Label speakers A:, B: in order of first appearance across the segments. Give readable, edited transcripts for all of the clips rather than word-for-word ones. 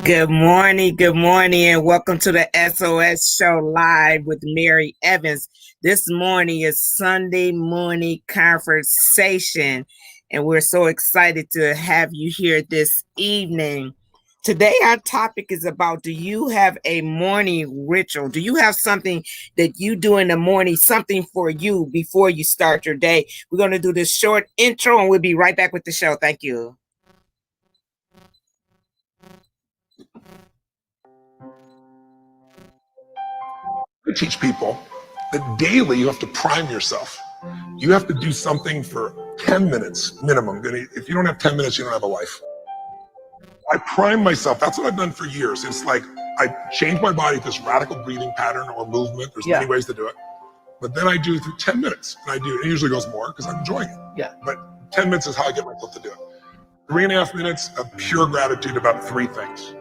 A: Good morning, and welcome to the SOS Show Live with Mary Evans. This morning is Sunday morning conversation, and we're so excited to have you here this evening. Today, our topic is about, do you have a morning ritual? Do you have something that you do in the morning, something for you before you start your day? We're going to do this short intro, and we'll be right back with the show. Thank you.
B: I teach people that daily you have to prime yourself. You have to do something for 10 minutes minimum. If you don't have 10 minutes, you don't have a life. I prime myself. That's what I've done for years. It's like I change my body to this radical breathing pattern or movement. There's many ways to do it. But then I do it through 10 minutes. And I do it usually goes more because I'm enjoying it.
C: Yeah.
B: But 10 minutes is how I get myself to do it. 3.5 minutes of pure gratitude about 3 things.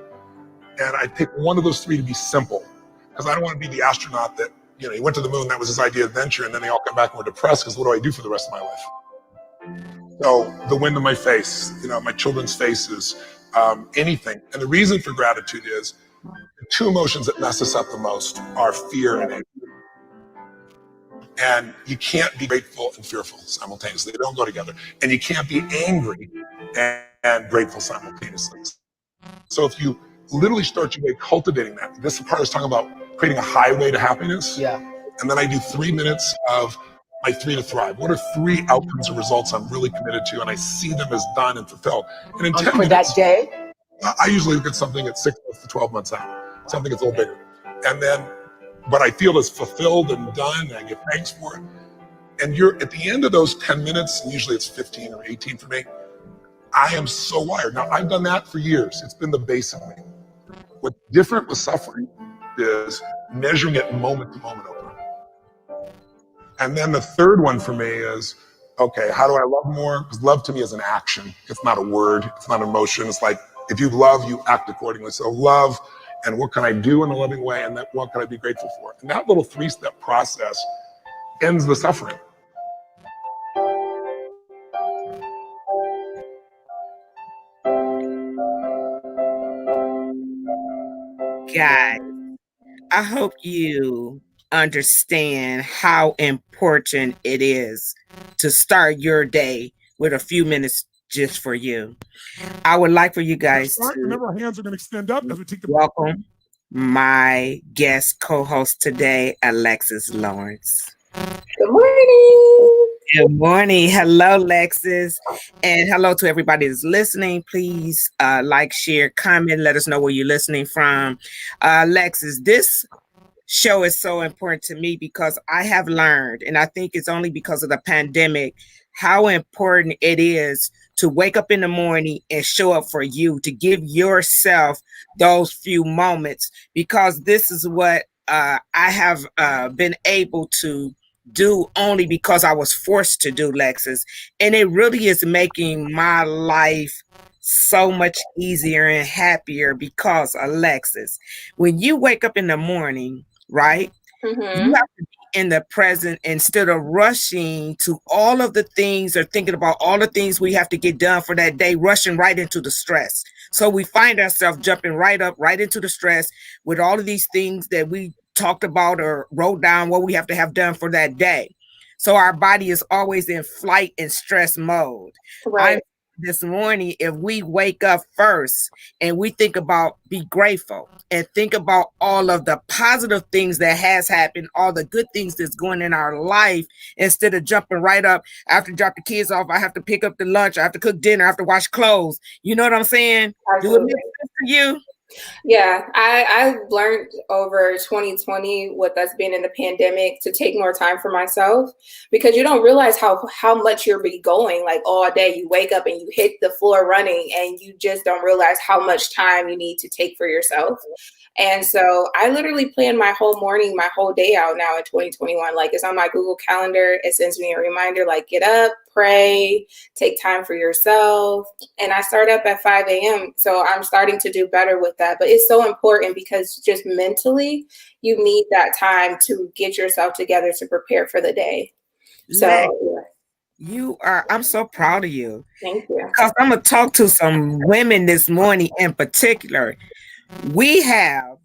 B: And I pick one of those 3 to be simple. Because I don't want to be the astronaut that, he went to the moon, that was his idea of adventure, and then they all come back and were depressed because what do I do for the rest of my life? So the wind in my face, my children's faces, anything. And the reason for gratitude is the 2 emotions that mess us up the most are fear and anger. And you can't be grateful and fearful simultaneously. They don't go together. And you can't be angry and grateful simultaneously. So if you literally start your day cultivating that, this part I was talking about creating a highway to happiness.
C: Yeah.
B: And then I do 3 minutes of my 3 to thrive. What are 3 outcomes or results I'm really committed to? And I see them as done and fulfilled. And in 10
C: For
B: minutes,
C: that day?
B: I usually look at something at 6 months to 12 months out, something that's a little bigger. And then what I feel is fulfilled and done, and I give thanks for it. And you're at the end of those 10 minutes, and usually it's 15 or 18 for me, I am so wired. Now, I've done that for years. It's been the basic thing. What's different with suffering is measuring it moment to moment over. And then the third one for me is, okay, how do I love more? Because love to me is an action. It's not a word. It's not emotion. It's like, if you love, you act accordingly. So love, and what can I do in a loving way? And that, what can I be grateful for? And that little 3-step process ends the suffering.
A: Guys, I hope you understand how important it is to start your day with a few minutes just for you. I would like for you guys to
B: remember, our hands are going to extend up as we take the
A: welcome my guest co-host today, Alexis Lawrence.
D: Good morning.
A: Good morning. Hello, Lexis. And hello to everybody that's listening. Please like, share, comment, let us know where you're listening from. Lexis, this show is so important to me because I have learned, and I think it's only because of the pandemic, how important it is to wake up in the morning and show up for you, to give yourself those few moments, because this is what I have been able to do only because I was forced to do, Lexis. And it really is making my life so much easier and happier because, Alexis, when you wake up in the morning, right?
D: Mm-hmm.
A: You have to be in the present instead of rushing to all of the things or thinking about all the things we have to get done for that day, rushing right into the stress. So we find ourselves jumping right into the stress with all of these things that we talked about or wrote down what we have to have done for that day. So our body is always in flight and stress mode.
D: Right.
A: This morning, if we wake up first and we think about be grateful and think about all of the positive things that has happened, all the good things that's going in our life, instead of jumping right up after drop the kids off, I have to pick up the lunch, I have to cook dinner, I have to wash clothes. You know what I'm saying?
D: Absolutely.
A: Do it make sense to you?
D: Yeah, I learned over 2020 with us being in the pandemic to take more time for myself, because you don't realize how much you're be going like all day. You wake up and you hit the floor running and you just don't realize how much time you need to take for yourself. And so I literally plan my whole morning, my whole day out now in 2021. Like, it's on my Google Calendar. It sends me a reminder, like, get up, pray, take time for yourself. And I start up at 5 a.m. So I'm starting to do better with that. But it's so important because just mentally, you need that time to get yourself together to prepare for the day. So,
A: I'm so proud of you.
D: Thank you.
A: Because I'm going to talk to some women this morning in particular. We have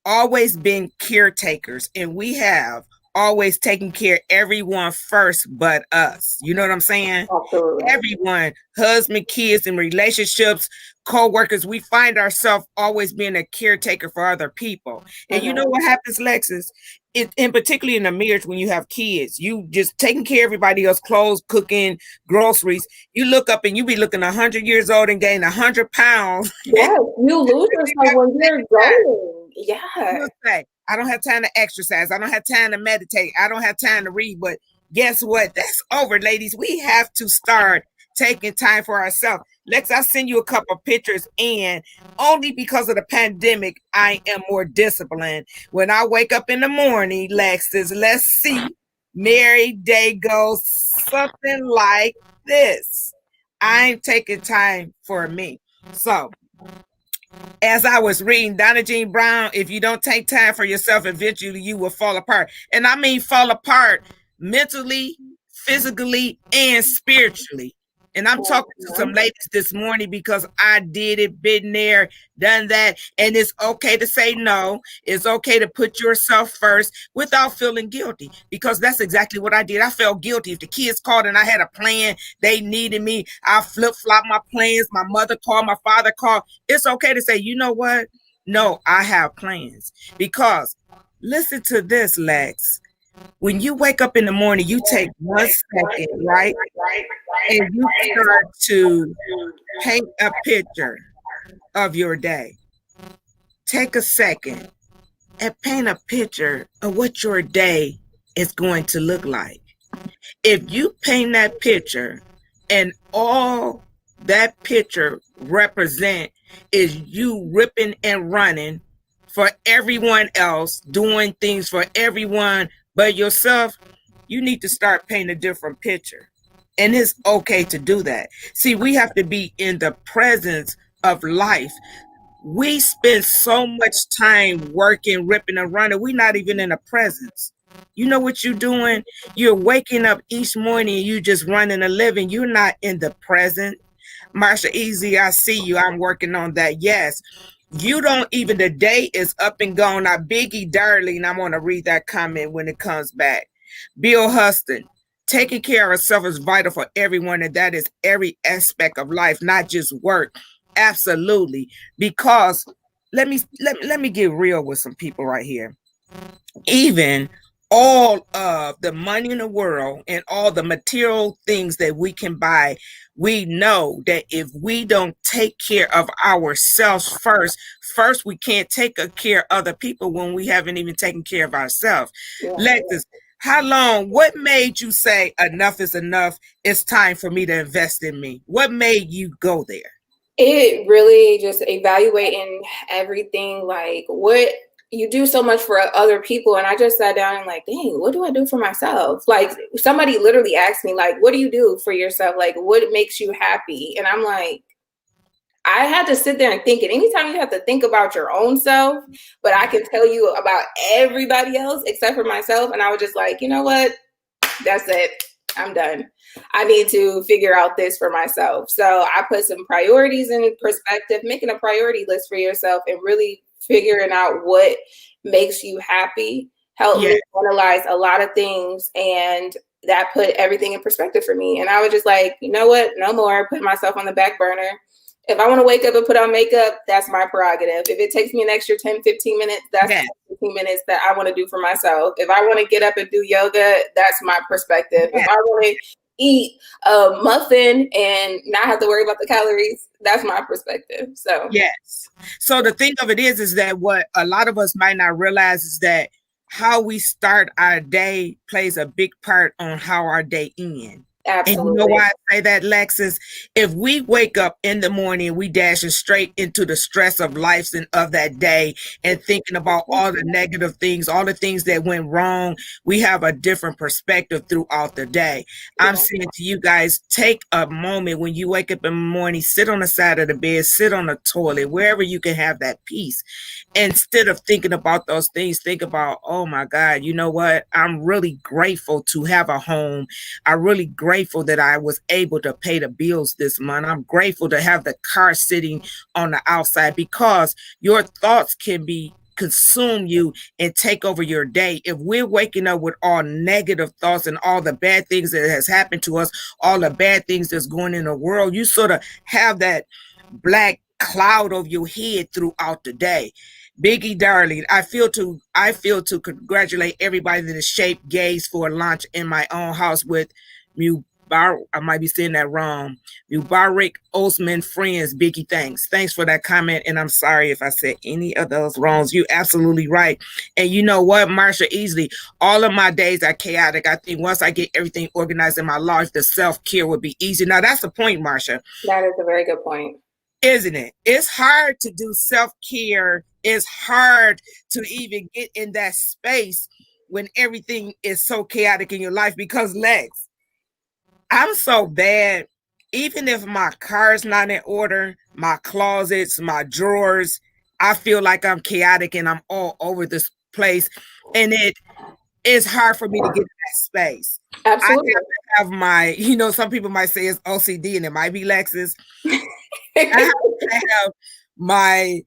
A: always been caretakers, and we have always taken care of everyone first but us. You know what I'm saying?
D: Absolutely.
A: Everyone, husband, kids, and relationships, co-workers, we find ourselves always being a caretaker for other people. And you know what happens, Lexus? In particularly in a marriage, when you have kids, you just taking care of everybody else, clothes, cooking, groceries. You look up and you be looking 100 years old and gain 100 pounds.
D: Yeah, you lose yourself when you're growing. Yeah.
A: You'll say, I don't have time to exercise. I don't have time to meditate. I don't have time to read. But guess what? That's over, ladies. We have to start taking time for ourselves. Lex, I'll send you a couple of pictures, and only because of the pandemic, I am more disciplined. When I wake up in the morning, Lexus, let's see, Mary Day goes something like this. I'm taking time for me. So, as I was reading Donna Jean Brown, if you don't take time for yourself, eventually you will fall apart. And I mean fall apart mentally, physically, and spiritually. And I'm talking to some ladies this morning because I did it, been there, done that. And it's okay to say no. It's okay to put yourself first without feeling guilty, because that's exactly what I did. I felt guilty. If the kids called and I had a plan, they needed me, I flip-flop my plans. My mother called, my father called. It's okay to say, you know what? No, I have plans. Because listen to this, Lex. When you wake up in the morning, you take 1 second, right? And you start to paint a picture of your day. Take a second and paint a picture of what your day is going to look like. If you paint that picture and all that picture represent is you ripping and running for everyone else, doing things for everyone but yourself, you need to start painting a different picture. And it's okay to do that. See, we have to be in the presence of life. We spend so much time working, ripping and running. We're not even in the presence. You know what you're doing? You're waking up each morning, you just running a living. You're not in the present. Marsha, Easley, I see you. I'm working on that. Yes. You don't even, the day is up and gone. Now, Biggie Darling, I'm going to read that comment when it comes back. Bill Huston, taking care of ourselves is vital for everyone, and that is every aspect of life, not just work. Absolutely. Because let me get real with some people right here. Even all of the money in the world and all the material things that we can buy, we know that if we don't take care of ourselves first we can't take care of other people when we haven't even taken care of ourselves. Yeah. Lexus, how long, what made you say enough is enough? It's time for me to invest in me. What made you go there?
D: It really just evaluating everything, like what you do so much for other people. And I just sat down and like, dang, what do I do for myself? Like somebody literally asked me, like, what do you do for yourself? Like, what makes you happy? And I'm like, I had to sit there and think it. Anytime you have to think about your own self, but I can tell you about everybody else except for myself. And I was just like, you know what? That's it. I'm done. I need to figure out this for myself. So I put some priorities in perspective, making a priority list for yourself and really figuring out what makes you happy helped me analyze a lot of things, and that put everything in perspective for me. And I was just like, you know what? No more putting myself on the back burner. If I want to wake up and put on makeup, that's my prerogative. If it takes me an extra 10, 15 minutes, that's 15 minutes that I want to do for myself. If I want to get up and do yoga, that's my perspective. If I want to eat a muffin and not have to worry about the calories, that's my perspective. So
A: yes. So the thing of it is that what a lot of us might not realize is that how we start our day plays a big part on how our day ends. Absolutely. And you know why I say that, Lexus? If we wake up in the morning, we dashing straight into the stress of life and of that day and thinking about all the negative things, all the things that went wrong, we have a different perspective throughout the day. I'm saying to you guys, take a moment when you wake up in the morning, sit on the side of the bed, sit on the toilet, wherever you can have that peace. Instead of thinking about those things, think about, oh my God, you know what? I'm really grateful to have a home. I'm really grateful grateful that I was able to pay the bills this month. I'm grateful to have the car sitting on the outside, because your thoughts can consume you and take over your day. If we're waking up with all negative thoughts and all the bad things that has happened to us, all the bad things that's going in the world, you sort of have that black cloud over your head throughout the day. Biggie, darling, I feel to congratulate everybody that has shaped gays for lunch in my own house with I might be saying that wrong. Mubarak Osman friends, Biggie, thanks. Thanks for that comment. And I'm sorry if I said any of those wrongs. You're absolutely right. And you know what, Marsha, Easley, all of my days are chaotic. I think once I get everything organized in my life, the self-care will be easy. Now, that's the point, Marsha.
D: That is a very good point.
A: Isn't it? It's hard to do self-care. It's hard to even get in that space when everything is so chaotic in your life, because Lex, I'm so bad. Even if my car's not in order, my closets, my drawers, I feel like I'm chaotic and I'm all over this place. And it is hard for me to get in that space.
D: Absolutely.
A: I have to have my, some people might say it's OCD, and it might be Lexus. I have to have my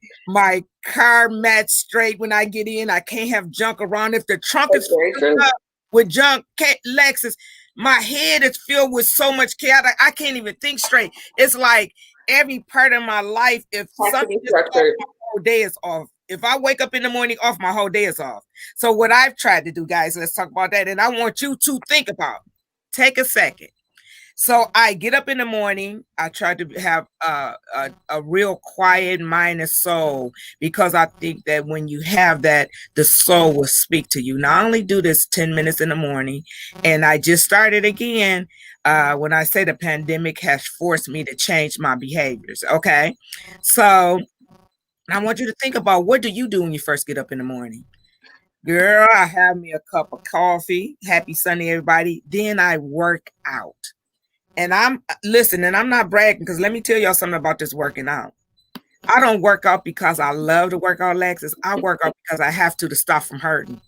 A: car match straight when I get in. I can't have junk around. If the trunk is filled up with junk, Lexus, my head is filled with so much chaos. I can't even think straight. It's like every part of my life, if something is off, my whole day is off. If I wake up in the morning off, my whole day is off. So what I've tried to do, guys, let's talk about that. And I want you to think about, take a second. So I get up in the morning. I try to have a real quiet mind and soul, because I think that when you have that, the soul will speak to you. Now, I only do this 10 minutes in the morning, and I just started again. When I say the pandemic has forced me to change my behaviors. Okay. So I want you to think about, what do you do when you first get up in the morning? Girl, I have me a cup of coffee. Happy Sunday, everybody. Then I work out. And I'm not bragging, because let me tell y'all something about this working out. I don't work out because I love to work out, Lexus. I work out because I have to stop from hurting.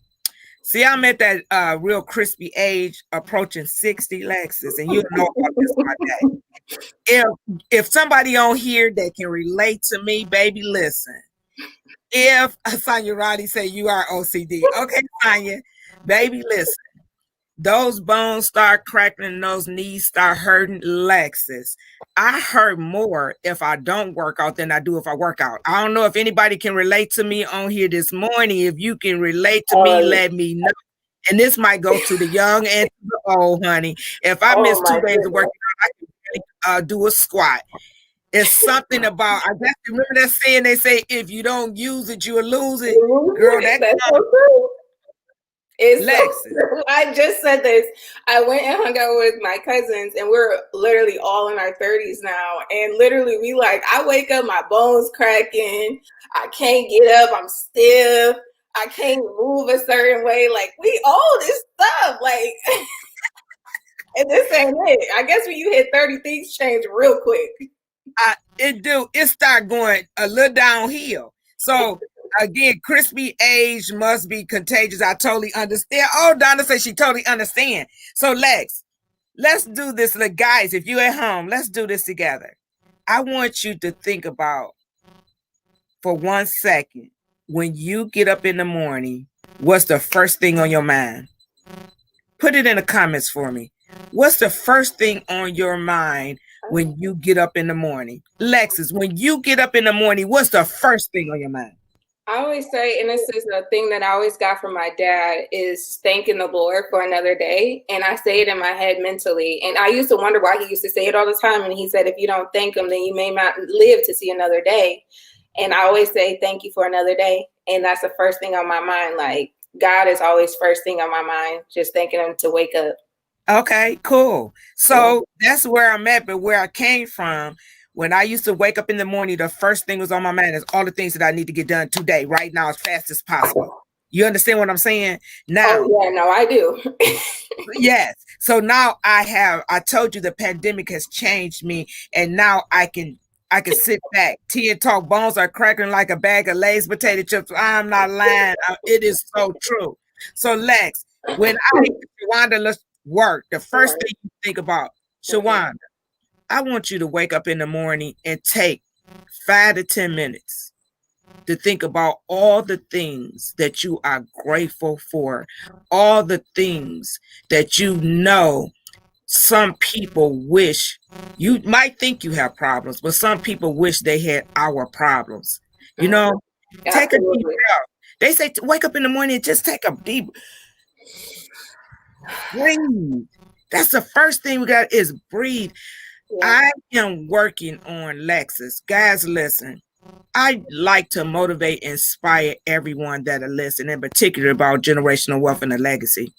A: See, I'm at that real crispy age, approaching 60, Lexus, and you know about this my day. If somebody on here that can relate to me, baby, listen. If Sonia Roddy say you are OCD, okay, Sonia, baby, listen. Those bones start cracking and those knees start hurting, Lexus. I hurt more if I don't work out than I do if I work out. I don't know if anybody can relate to me on here this morning. If you can relate to me, let me know. And this might go to the young and to the old, honey. If I miss 2 days of working out, I can really, do a squat. It's something about, I guess, remember that saying, they say, if you don't use it, you'll lose it. Girl, that's so true.
D: So I just said this. I went and hung out with my cousins, and we're literally all in our 30s now. And literally, I wake up, my bones cracking. I can't get up. I'm stiff. I can't move a certain way. We all this stuff. And this ain't it. I guess when you hit 30, things change real quick.
A: It start going a little downhill. So again, crispy age must be contagious. I totally understand. Oh, Donna says she totally understands. So Lex, let's do this. Look, guys, if you're at home, let's do this together. I want you to think about, for 1 second, when you get up in the morning, what's the first thing on your mind? Put it in the comments for me. What's the first thing on your mind when you get up in the morning? Lexus, when you get up in the morning, what's the first thing on your mind?
D: I always say, and this is a thing that I always got from my dad, is thanking the Lord for another day. And I say it in my head mentally. And I used to wonder why he used to say it all the time. And he said, if you don't thank him, then you may not live to see another day. And I always say, thank you for another day. And that's the first thing on my mind. God is always first thing on my mind, just thanking him to wake up.
A: Okay, cool. So that's where I'm at, but where I came from, when I used to wake up in the morning, the first thing was on my mind is all the things that I need to get done today, right now, as fast as possible. You understand what I'm saying? Now,
D: I do.
A: Yes. So now I told you the pandemic has changed me, and now I can sit back. Tea and talk, bones are cracking like a bag of Lay's potato chips. I'm not lying. It is so true. So Lex, when Wanda, work, the first
D: Right.
A: thing you think about, Shawanda, I want you to wake up in the morning and take 5 to 10 minutes to think about all the things that you are grateful for, all the things that you know some people wish. You might think you have problems, but some people wish they had our problems. You know, take a deep
D: Absolutely.
A: breath. They say wake up in the morning and just take a deep breathe. That's the first thing we got is breathe.
D: Yeah.
A: I am working on Lexus. Guys, listen. I like to motivate, inspire everyone that are listening, in particular about generational wealth and a legacy.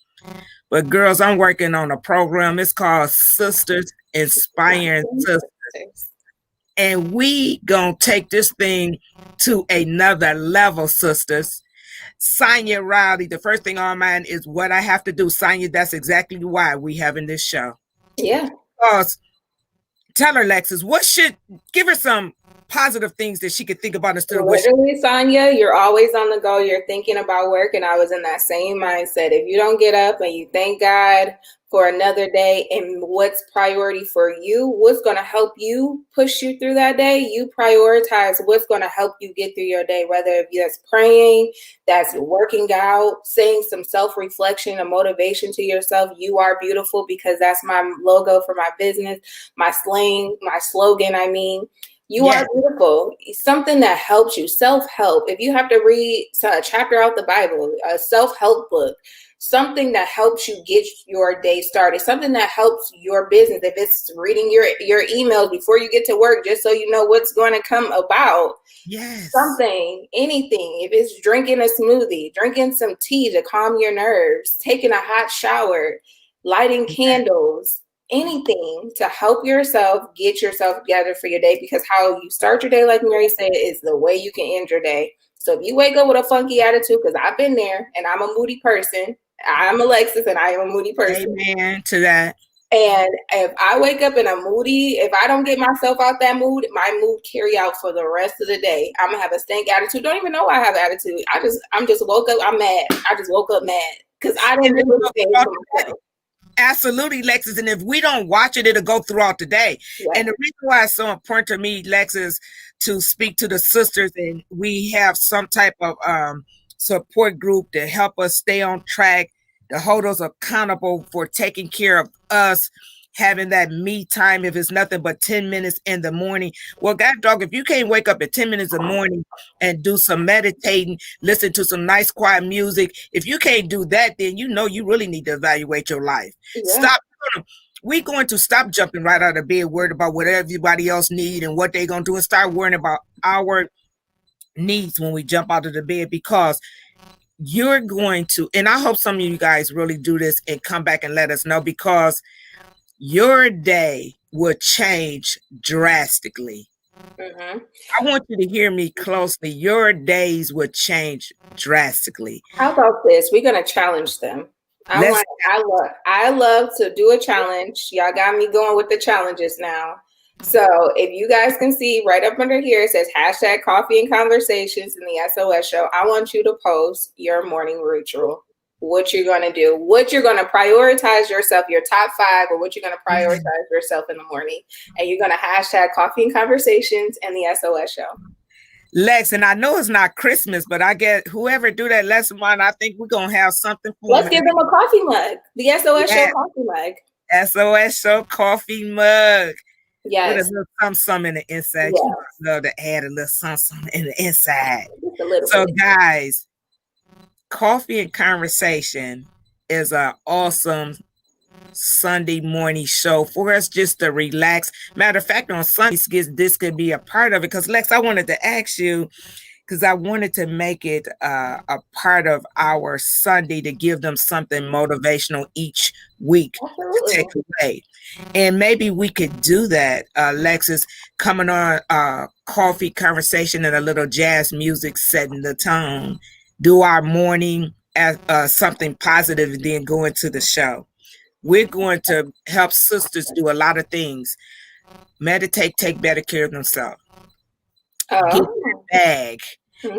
A: But girls, I'm working on a program. It's called Sisters Inspiring Sisters. And we gonna take this thing to another level, sisters. Sonya Riley, the first thing on mind is what I have to do. Sonya, that's exactly why we having this show.
D: Yeah.
A: Because tell her, Lexus, give her some positive things that she could think about instead of what she.
D: Literally, Sonya, you're always on the go. You're thinking about work. And I was in that same mindset. If you don't get up and you thank God for another day and what's priority for you, what's going to help you push you through that day, you prioritize what's going to help you get through your day, whether that's praying, that's working out, saying some self-reflection and motivation to yourself. You are beautiful, because that's my logo for my business, my slang, my slogan. I mean, you are beautiful. Something that helps you, self-help. If you have to read a chapter out the Bible, a self-help book, something that helps you get your day started, something that helps your business. If it's reading your emails before you get to work, just so you know what's going to come about.
A: Yes.
D: Something, anything. If it's drinking a smoothie, drinking some tea to calm your nerves, taking a hot shower, lighting candles, anything to help yourself get yourself together for your day, because how you start your day, like Mary said, is the way you can end your day. So if you wake up with a funky attitude, because I've been there and I'm a moody person, I'm Alexis and I am a moody person.
A: Amen to that.
D: And if I wake up in a moody, if I don't get myself out that mood, my mood carry out for the rest of the day. I'm gonna have a stank attitude. Don't even know I have attitude. I'm just woke up. I'm mad. I just woke up mad because I didn't do anything for myself.
A: Absolutely, Lexus. And if we don't watch it, it'll go throughout the day.
D: Yeah.
A: And the reason why it's so important to me, Lexus, to speak to the sisters, and we have some type of support group to help us stay on track, to hold us accountable for taking care of us, having that me time. If it's nothing but 10 minutes in the morning. Well, God dog, if you can't wake up at 10 minutes in the morning and do some meditating, listen to some nice quiet music, if you can't do that, then you know you really need to evaluate your life. Yeah. We're going to stop jumping right out of bed, worried about what everybody else need and what they're going to do, and start worrying about our needs when we jump out of the bed, because you're going to, and I hope some of you guys really do this and come back and let us know, because your day will change drastically. Mm-hmm. I want you to hear me closely. Your days will change drastically.
D: How about this? We're going to challenge them. I love to do a challenge. Y'all got me going with the challenges now. So if you guys can see right up under here, it says hashtag coffee and conversations in the SOS show. I want you to post your morning ritual. What you're going to do, what you're going to prioritize yourself, your top 5, or what you're going to prioritize yourself in the morning. And you're going to hashtag coffee and conversations and the SOS show.
A: Lex, and I know it's not Christmas, but I get whoever do that lesson one, I think we're going to have something for
D: Let's give them a coffee mug. The SOS show coffee mug.
A: SOS show coffee mug.
D: Yes.
A: With a little something in the inside.
D: Yes.
A: You love to add a little something in the inside.
D: Just a little
A: so
D: bit.
A: Guys, Coffee and Conversation is an awesome Sunday morning show for us just to relax. Matter of fact, on Sundays, this could be a part of it. Because Lex, I wanted to ask you, because I wanted to make it a part of our Sunday to give them something motivational each week to take away. And maybe we could do that, Lexus, coming on Coffee Conversation and a little jazz music setting the tone. Do our morning as something positive and then go into the show. We're going to help sisters do a lot of things. Meditate, take better care of themselves. Get their bag.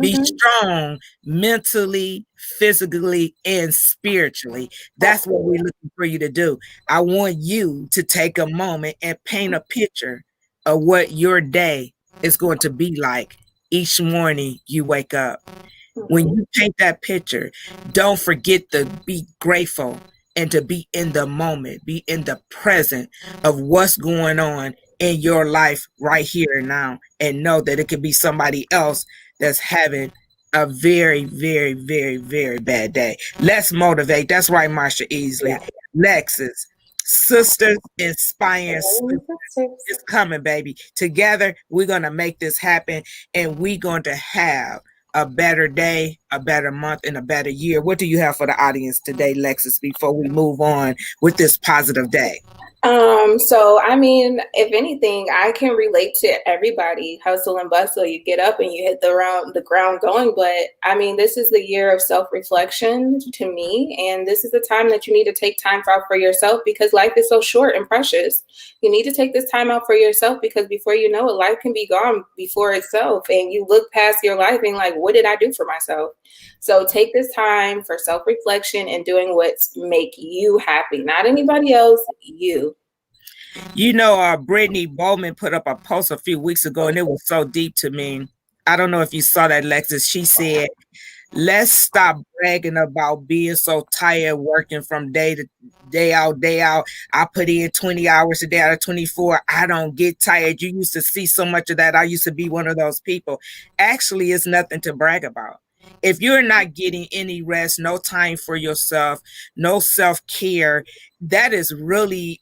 A: Be
D: Mhm.
A: strong mentally, physically, and spiritually. That's what we're looking for you to do. I want you to take a moment and paint a picture of what your day is going to be like each morning you wake up. When
D: Mhm.
A: you paint that picture, don't forget to be grateful and to be in the moment, be in the present of what's going on in your life right here and now, and know that it could be somebody else that's having a very, very, very, very bad day. Let's motivate. That's right, Marsha Easley.
D: Yeah.
A: Lexus, sisters inspiring
D: Tips.
A: is coming, baby. Together, we're going to make this happen, and we're going to have a better day, a better month, and a better year. What do you have for the audience today, Lexus, before we move on with this positive day?
D: So I mean, if anything, I can relate to everybody. Hustle and bustle. You get up and you hit the ground going. But I mean, this is the year of self-reflection to me, and this is the time that you need to take time out for yourself because life is so short and precious. You need to take this time out for yourself because before you know it, life can be gone before itself, and you look past your life and like, what did I do for myself? So take this time for self-reflection and doing what's make you happy, not anybody else, you.
A: You know, Brittany Bowman put up a post a few weeks ago, and it was so deep to me. I don't know if you saw that, Lexus. She said, let's stop bragging about being so tired working from day to day out, day out. I put in 20 hours a day out of 24. I don't get tired. You used to see so much of that. I used to be one of those people. Actually, it's nothing to brag about. If you're not getting any rest, no time for yourself, no self-care, that is really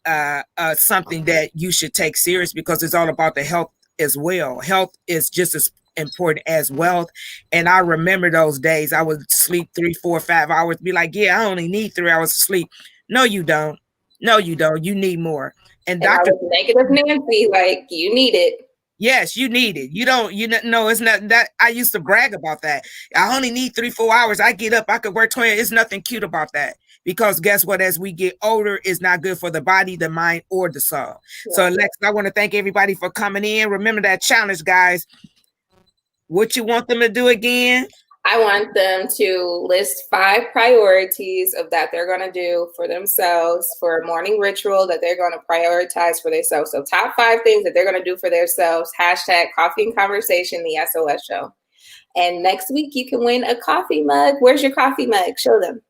A: something that you should take serious because it's all about the health as well. Health is just as important as wealth. And I remember those days I would sleep 3, 4, 5 hours, be like, yeah, I only need 3 hours of sleep. No, you don't. No, you don't. You need more. And
D: And I
A: Dr.
D: was negative Nancy, like you need it.
A: Yes, you need it. You don't, no, it's not that. I used to brag about that. I only need 3, 4 hours. I get up, I could work 20. It's nothing cute about that. Because guess what? As we get older, it's not good for the body, the mind, or the soul. Yeah. So, Lex, I want to thank everybody for coming in. Remember that challenge, guys. What you want them to do again?
D: I want them to list 5 priorities of that they're going to do for themselves for a morning ritual that they're going to prioritize for themselves. So top 5 things that they're going to do for themselves. # Coffee and Conversation, the SOS show. And next week you can win a coffee mug. Where's your coffee mug? Show them.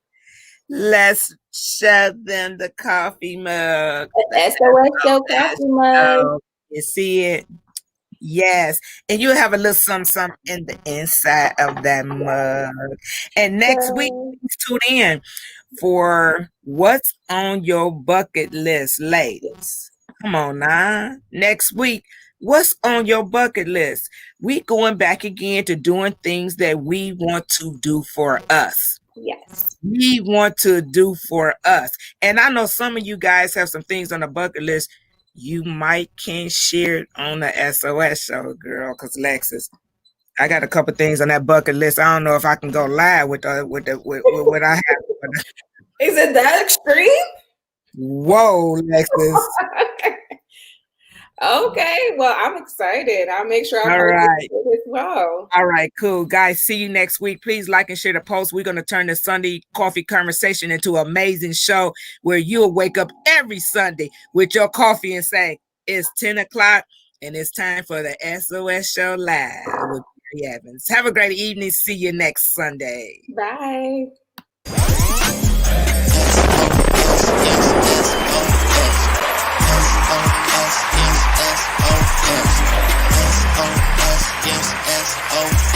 A: Let's show them the coffee mug.
D: The SOS show coffee mug.
A: You see it? Yes, and you have a little something in the inside of that mug. And next week, please tune in for what's on your bucket list, ladies. Come on now. Next week, what's on your bucket list? We going back again to doing things that we want to do for us.
D: Yes.
A: We want to do for us. And I know some of you guys have some things on the bucket list you might can share it on the SOS show, girl, because Lexus, I got a couple things on that bucket list. I don't know if I can go live with what I have.
D: Is it that extreme?
A: Whoa, Lexus.
D: Okay, well, I'm excited. I'll make sure I'm
A: right
D: as well.
A: All right, cool. Guys, see you next week. Please like and share the post. We're going to turn the Sunday coffee conversation into an amazing show where you'll wake up every Sunday with your coffee and say, it's 10 o'clock and it's time for the SOS show live with Mary Evans. Have a great evening. See you next Sunday.
D: Bye.
C: Yes,